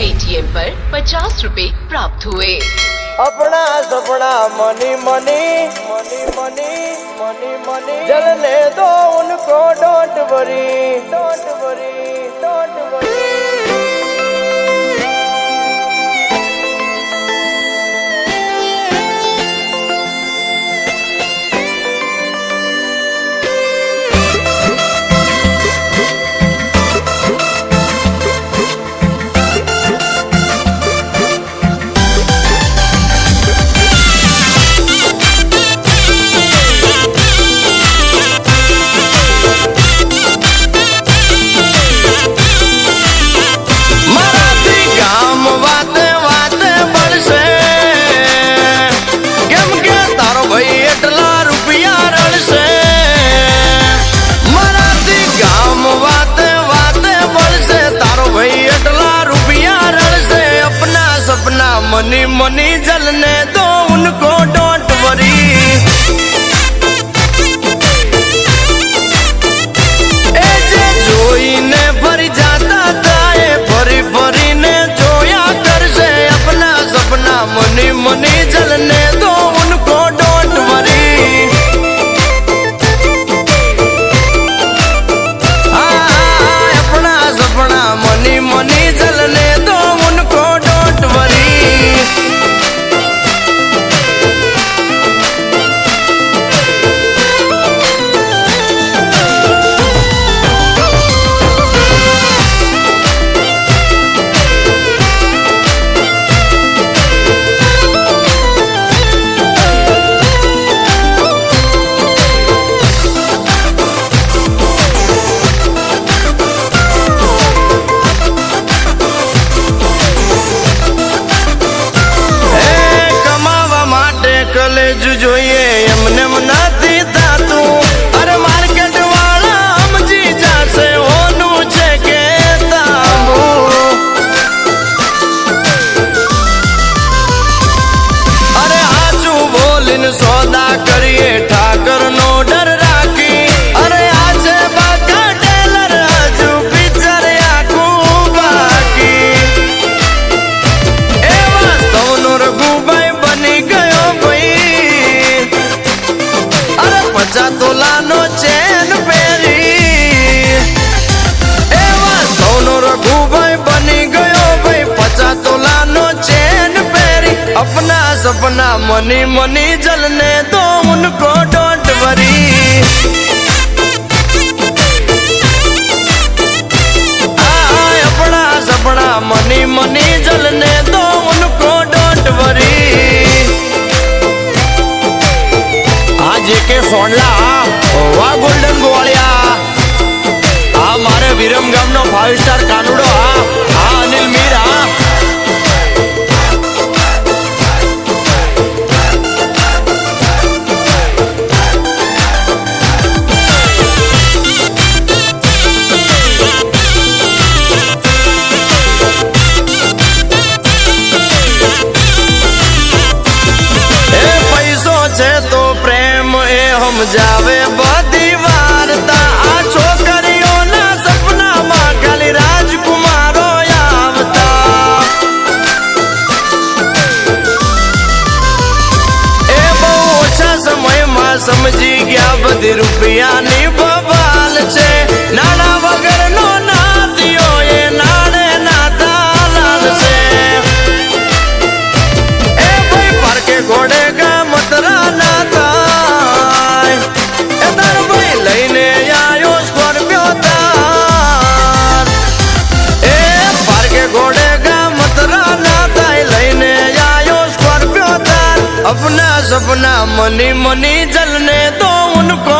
Paytm पर 50 रुपए प्राप्त हुए। अपना सपना money money money money money money जलने दो उनको, don't worry don't worry don't worry. Money money जलने दो उनको, डोंट वरी। ऐसे जोई ने भर जाता ताए, भरी भरी ने जोया कर से अपना सपना मनी मनी जलने दो उनको, डोंट वरी। अपना सपना मनी मनी जलने दो उनको, डोंट वरी। कलेज जोइए एमने मनाती तातू, अरे मार्केट वाला समझी जासे होनू छे के ताबू। अरे आजू बोलिन सौदा करिए ठाकर नो डर राखी, अरे आजे बाका टेलर आजू पिक्चर आखू बाकी। ए वास्तव नो रघुभाई बनी गयो पचा तोलानो चैन पेरी। एवा सोनो रघुभाई बनी गयो भाई 50 तोलानो चैन पेरी। अपना सपना मनी मनी जलने दो उनको, डोंट वरी। अपना सपना मनी मनी जलने दो उनको, डोंट वरी। आज के सोनला वा गोल्डन गोवालिया आ मारे विरम गाम नो 5 स्टार कानुडो आ अनिल मीरा। ए पैसो छे तो प्रेम ए हम जावे बदी वार्ता। आ छोकरियों ना सपना मां खाली राजकुमारो आवता। ए बहु ओछा समय में समझी गया बधी रुपया नी बबाल छे। नाना वगर नो ना दियो ए नाड़े ना दालाल छे। ए भाई पर के घोड़े का मतरा ना अपना सपना मनी मनी जलने दो उनको,